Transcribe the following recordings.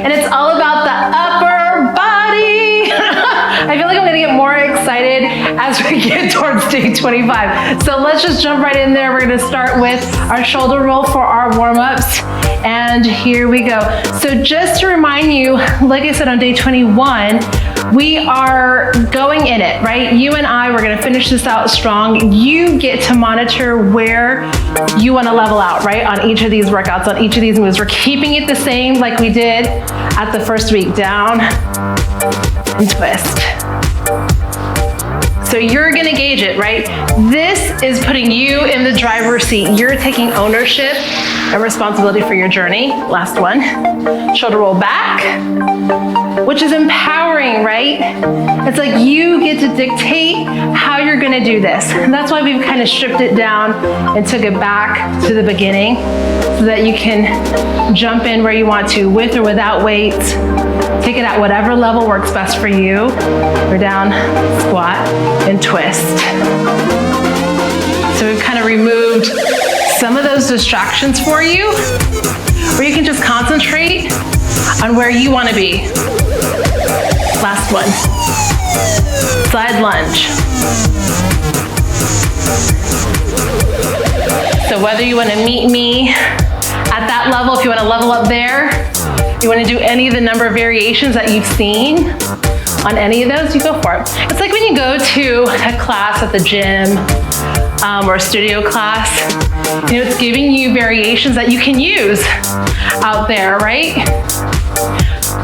and it's all about the upper body. I feel like I'm gonna get more excited as we get towards day 25. So let's just jump right in there. We're gonna start with our shoulder roll for our warm-ups. And here we go. So just to remind you, like I said on day 21, we are going in it, right? You and I, we're gonna finish this out strong. You get to monitor where you wanna level out, right? On each of these workouts, on each of these moves. We're keeping it the same like we did at the first week. Down and twist. So you're gonna gauge it, right? This is putting you in the driver's seat. You're taking ownership and responsibility for your journey. Last one. Shoulder roll back, which is empowering, right? It's like you get to dictate how you're gonna do this. And that's why we've kind of stripped it down and took it back to the beginning so that you can jump in where you want to, with or without weights. Take it at whatever level works best for you. We're down, squat, and twist. So we've kind of removed some of those distractions for you, where you can just concentrate on where you want to be. Last one. Side lunge. So whether you want to meet me at that level, if you want to level up there, you want to do any of the number of variations that you've seen on any of those, you go for it. It's like when you go to a class at the gym or a studio class, you know, it's giving you variations that you can use out there, right?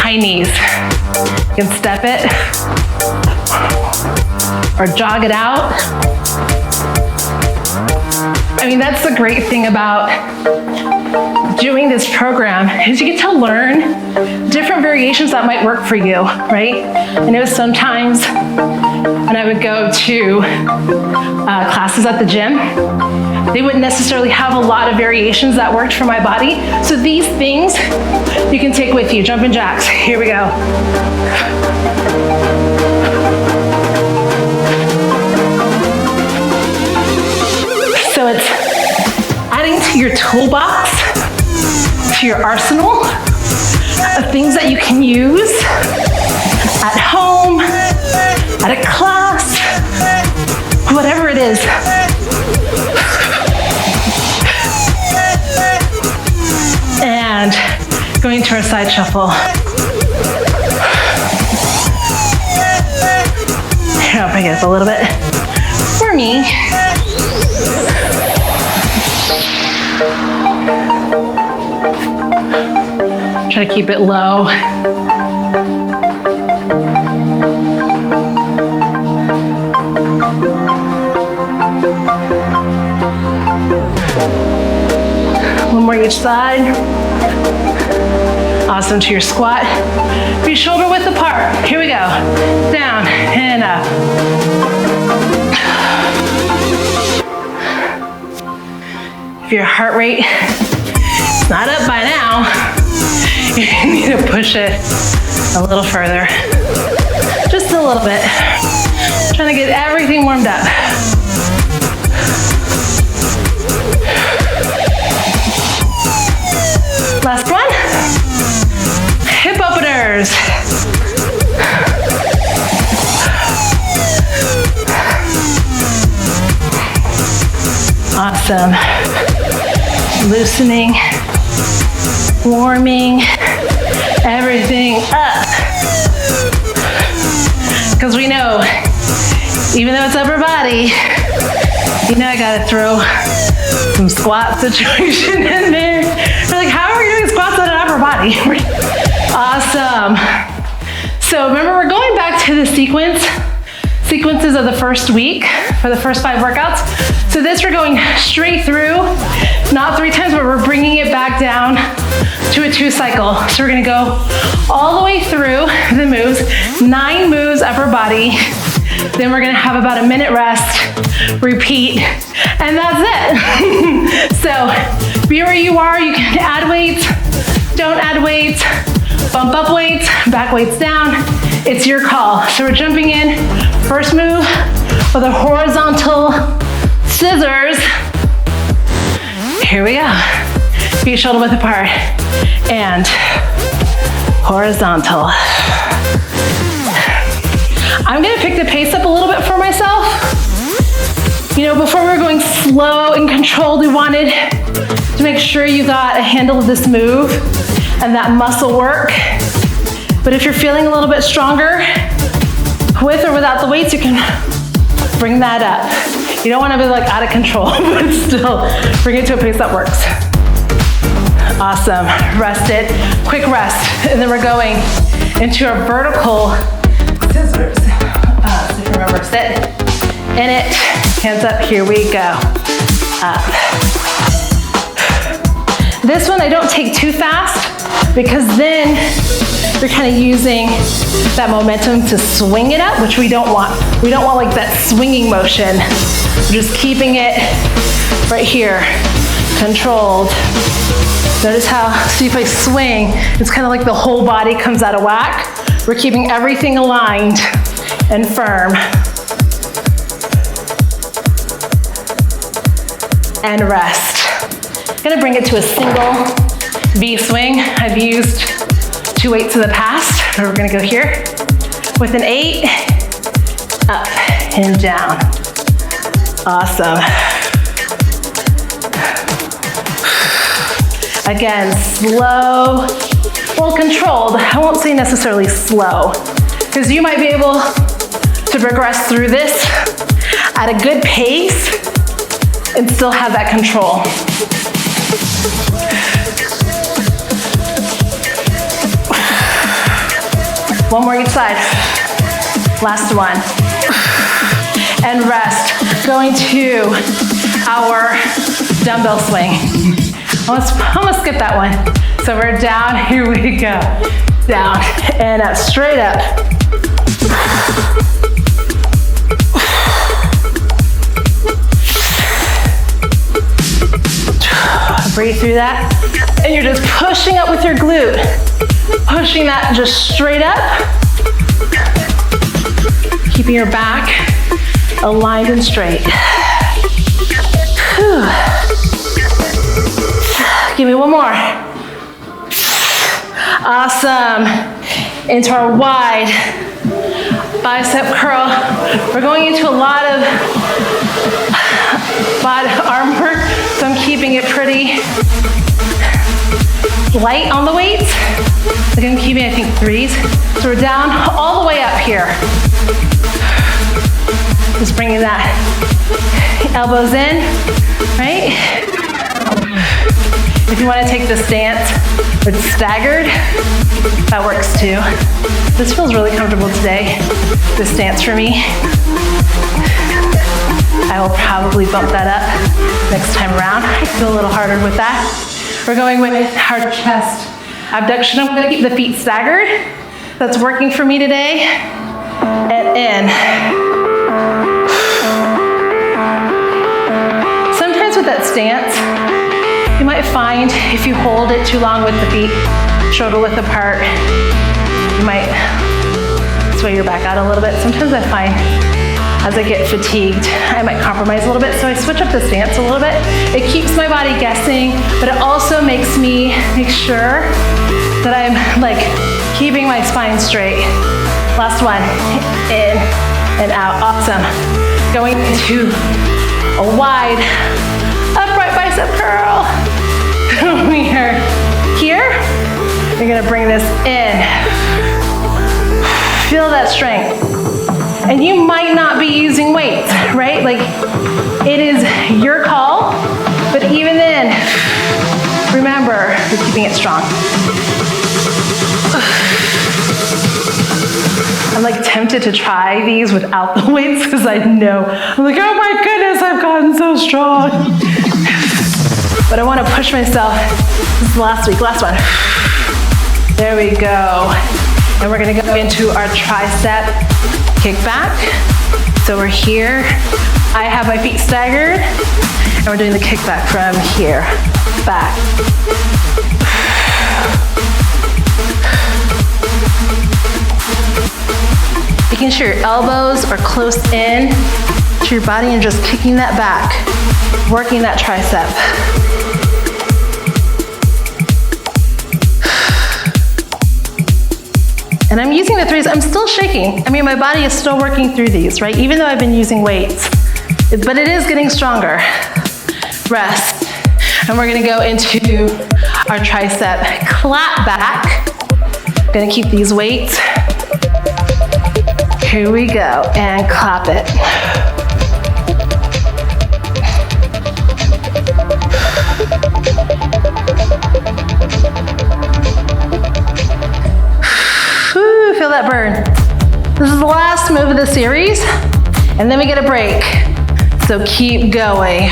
High knees. You can step it or jog it out. I mean, that's the great thing about doing this program is you get to learn different variations that might work for you, right? I know sometimes when I would go to classes at the gym, they wouldn't necessarily have a lot of variations that worked for my body. So these things you can take with you. Jumping jacks, here we go. So it's adding to your toolbox, to your arsenal of things that you can use at home, at a class, whatever it is. And going to our side shuffle. Here, I'll bring it up a little bit for me. Try to keep it low. One more each side. Awesome. To your squat. Be shoulder width apart. Here we go. Down and up. If your heart rate is not up by now, you need to push it a little further. Just a little bit. Trying to get everything warmed up. Last one. Hip openers. Awesome. Loosening, warming everything up. Because we know, even though it's upper body, you know I gotta throw some squat situation in there. You're like, how are we doing squats on an upper body? Awesome. So remember, we're going back to the sequences of the first week for the first 5 workouts. So this we're going straight through, not 3 times, but we're bringing it back down to a 2 cycle. So we're gonna go all the way through the moves, 9 moves upper body. Then we're gonna have about a minute rest, repeat, and that's it. So be where you are. You can add weights, don't add weights, bump up weights, back weights down. It's your call. So we're jumping in, first move with a horizontal scissors. Here we go. Feet shoulder width apart. And horizontal. I'm gonna pick the pace up a little bit for myself. You know, before we were going slow and controlled, we wanted to make sure you got a handle of this move and that muscle work. But if you're feeling a little bit stronger, with or without the weights, you can bring that up. You don't wanna be like out of control, but still bring it to a pace that works. Awesome, rest it, quick rest. And then we're going into our vertical scissors. So if you remember, sit in it, hands up, here we go. Up. This one I don't take too fast because then you're kind of using that momentum to swing it up, which we don't want. We don't want like that swinging motion. We're just keeping it right here, controlled. Notice how, see if I swing, it's kind of like the whole body comes out of whack. We're keeping everything aligned and firm. And rest. Gonna bring it to a single V swing. I've used 2 weights in the past, but we're gonna go here with an 8, up and down. Awesome. Again, slow, well controlled. I won't say necessarily slow, because you might be able to progress through this at a good pace and still have that control. One more each side. Last one. And rest. Going to our dumbbell swing. I'm gonna skip that one. So we're down, here we go. Down and up, straight up. Breathe through that. And you're just pushing up with your glute. Pushing that just straight up. Keeping your back aligned and straight. Whew. Give me one more. Awesome. Into our wide bicep curl. We're going into a lot of body arm work, so I'm keeping it pretty light on the weights. Like I'm keeping, I think, 3s. So we're down all the way up here. Just bringing that elbows in, right? If you want to take the stance or staggered, that works too. This feels really comfortable today, this stance for me. I will probably bump that up next time around. I feel a little harder with that. We're going with our chest abduction. I'm gonna keep the feet staggered. That's working for me today. And in. Sometimes with that stance, you might find if you hold it too long with the feet shoulder width apart, you might sway your back out a little bit. Sometimes I find as I get fatigued, I might compromise a little bit, so I switch up the stance a little bit. It keeps my body guessing, but it also makes me make sure that I'm like keeping my spine straight. Last one, in and out, awesome. Going into a wide upright bicep curl. We are here. You're gonna bring this in. Feel that strength. And you might not be using weights, right? Like, it is your call, but even then, remember, you're keeping it strong. I'm like tempted to try these without the weights because I know, I'm like, oh my goodness, I've gotten so strong. But I want to push myself. This is last one. There we go. And we're gonna go into our tricep kick back. So we're here. I have my feet staggered, and we're doing the kick back from here, back. Making sure your elbows are close in to your body and just kicking that back, working that tricep. And I'm using the threes, I'm still shaking. I mean, my body is still working through these, right? Even though I've been using weights, but it is getting stronger. Rest. And we're gonna go into our tricep clap back. Gonna keep these weights. Here we go, and clap it. Whew, feel that burn. This is the last move of the series, and then we get a break. So keep going.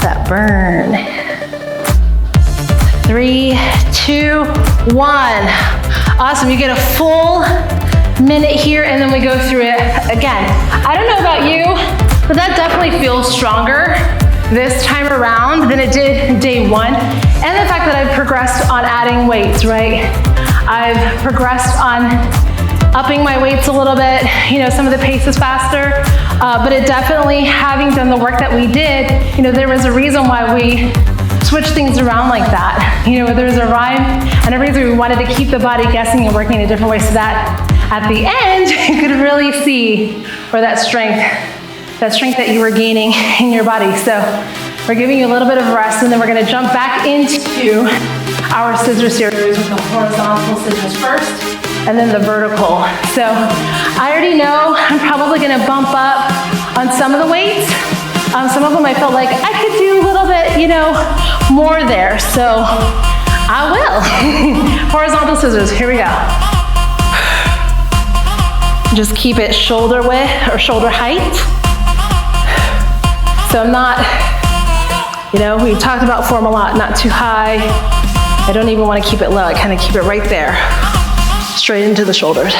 That burn. 3, 2, 1. Awesome, you get a full minute here, and then we go through it again. I don't know about you, but that definitely feels stronger this time around than it did day one. And the fact that I've progressed on adding weights, right? I've progressed on upping my weights a little bit. You know, some of the pace is faster, but it definitely, having done the work that we did, you know, there was a reason why we switched things around like that. You know, there's a rhyme and a reason we wanted to keep the body guessing and working in a different way so that at the end, you could really see where that strength that you were gaining in your body. So we're giving you a little bit of rest, and then we're gonna jump back into our scissor series with the horizontal scissors first, and then the vertical. So I already know I'm probably gonna bump up on some of the weights. Some of them I felt like I could do a little bit, you know, more there. So I will. Horizontal scissors, here we go. Just keep it shoulder width or shoulder height. So I'm not, you know, we talked about form a lot, not too high. I don't even want to keep it low. I kind of keep it right there, straight into the shoulders.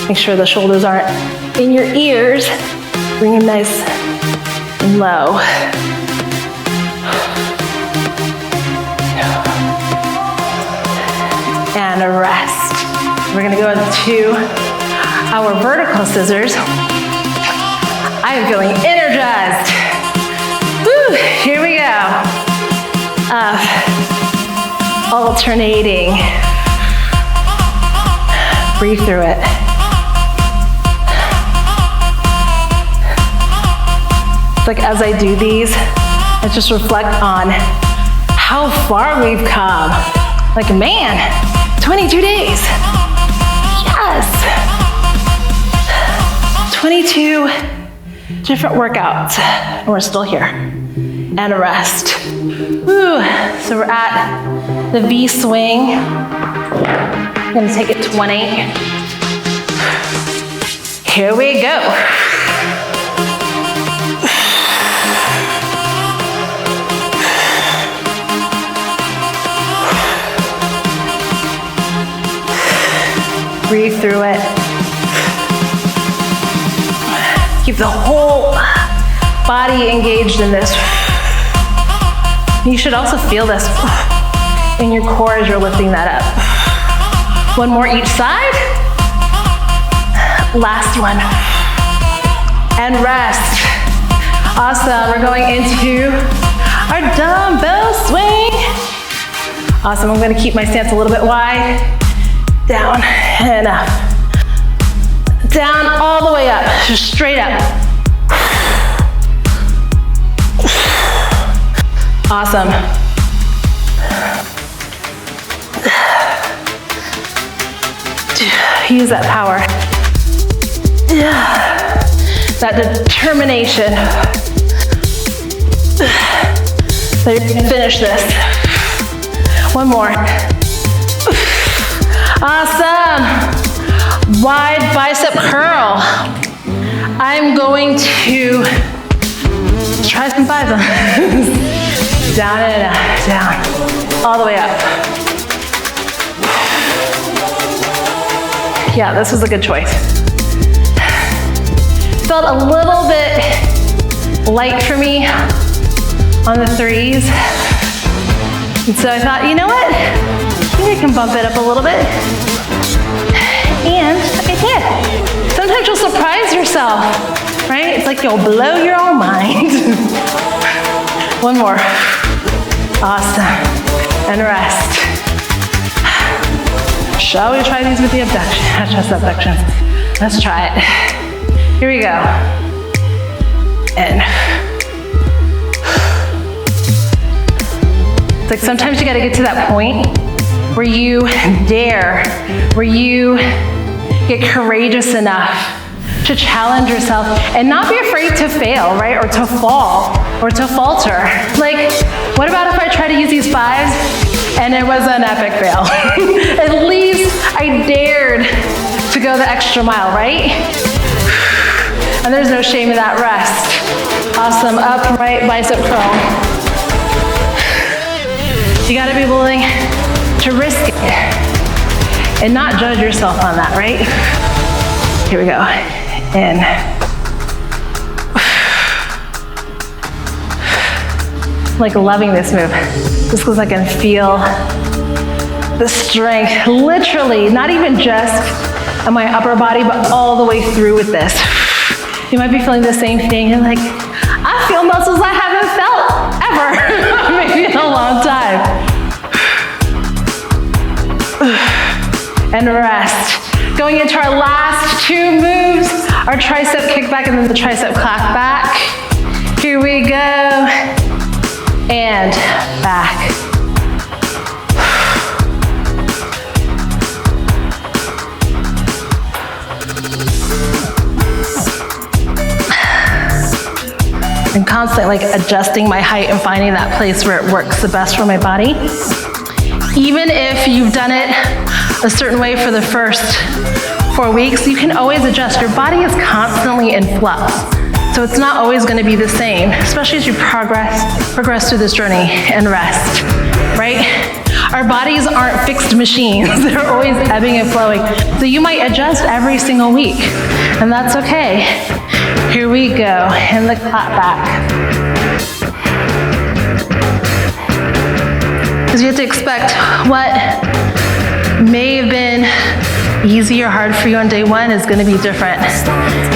Make sure the shoulders aren't in your ears. Bring them nice and low. And a rest. We're gonna go into our vertical scissors. I am feeling energized. Woo, here we go. Alternating. Breathe through it. It's like as I do these, I just reflect on how far we've come. Like, man, 22 days. Yes. 22 different workouts, and we're still here. And a rest. Woo. So we're at the V swing. I'm gonna take it 20. Here we go. Breathe through it. Keep the whole body engaged in this. You should also feel this in your core as you're lifting that up. One more each side. Last one. And rest. Awesome. We're going into our dumbbell swing. Awesome. I'm going to keep my stance a little bit wide. Down and up. Down all the way up, just straight up. Awesome. Use that power. That determination. So you're gonna finish this. One more. Awesome. Wide bicep curl. I'm going to try some fives. Down and up, down, all the way up. Yeah, this was a good choice. Felt a little bit light for me on the threes. And so I thought, you know what? Maybe I can bump it up a little bit. And I did. Sometimes you'll surprise yourself, right? It's like you'll blow your own mind. One more. Awesome. And rest. Shall we try these with the chest abductions? Let's try it. Here we go. And it's like sometimes you gotta get to that point where you dare, where you get courageous enough to challenge yourself and not be afraid to fail, right? Or to fall, or to falter. Like, what about if I try to use these 5s and it was an epic fail? At least I dared to go the extra mile, right? And there's no shame in that. Rest. Awesome, upright bicep curl. You gotta be willing to risk it and not judge yourself on that, right? Here we go. In. Like loving this move, just because I can feel the strength, literally, not even just on my upper body, but all the way through with this. You might be feeling the same thing. You're like, I feel muscles I haven't felt ever, maybe in a long time. And rest. Going into our last 2 moves, our tricep kickback and then the tricep clap back. Here we go. And back. And constantly like adjusting my height and finding that place where it works the best for my body. Even if you've done it a certain way for the first 4 weeks, you can always adjust. Your body is constantly in flux. So it's not always gonna be the same, especially as you progress through this journey and rest, right? Our bodies aren't fixed machines. They're always ebbing and flowing. So you might adjust every single week, and that's okay. Here we go, and the clap back. Because you have to expect what may have been easy or hard for you on day 1 is going to be different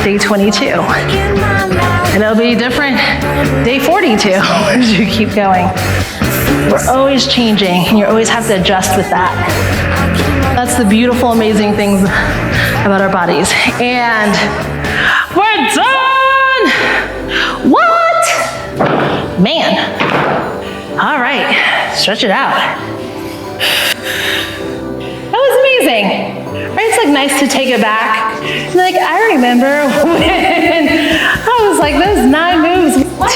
day 22. And it'll be different day 42 as you keep going. We're always changing, and you always have to adjust with that. That's the beautiful, amazing things about our bodies. And we're done! What? Man. All right, stretch it out. That was amazing. Right? It's like nice to take it back. Like, I remember when I was like, those 9 moves, what?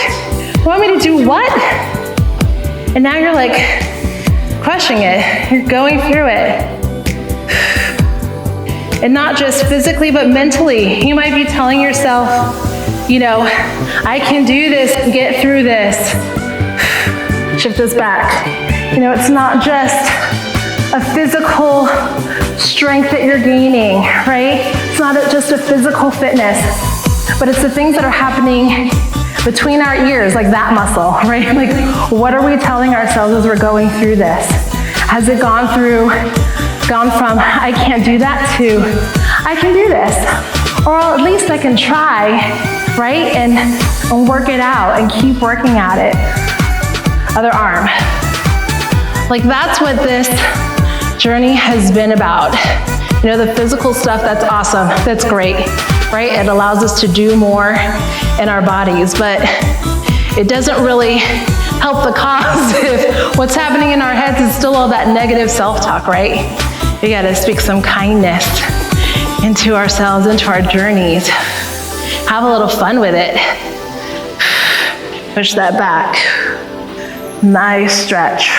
You want me to do what? And now you're like crushing it. You're going through it. And not just physically, but mentally. You might be telling yourself, you know, I can do this and get through this. Shift this back. You know, it's not just a physical strength that you're gaining, right? It's not just a physical fitness, but it's the things that are happening between our ears, like that muscle, right? Like, what are we telling ourselves as we're going through this? Has it gone from, I can't do that to, I can do this. Or at least I can try, right? And work it out and keep working at it. Other arm. Like, that's what this journey has been about. You know, the physical stuff, that's awesome, that's great, right? It allows us to do more in our bodies, but it doesn't really help the cause if what's happening in our heads is still all that negative self-talk, right? We gotta speak some kindness into ourselves, into our journeys. Have a little fun with it. Push that back. Nice stretch.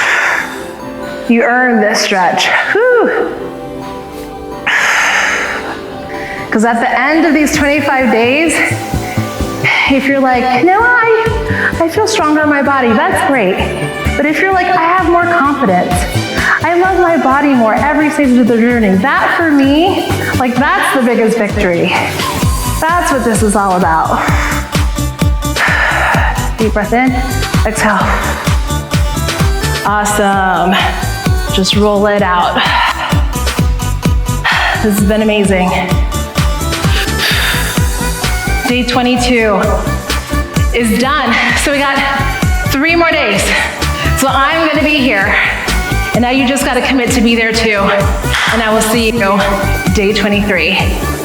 You earned this stretch. Because at the end of these 25 days, if you're like, no, I feel stronger in my body, that's great. But if you're like, I have more confidence, I love my body more every stage of the journey, that for me, like, that's the biggest victory. That's what this is all about. Deep breath in, exhale. Awesome. Just roll it out. This has been amazing. day 22 is done. So we got 3 more days. So I'm gonna be here. And now you just gotta commit to be there too. And I will see you day 23.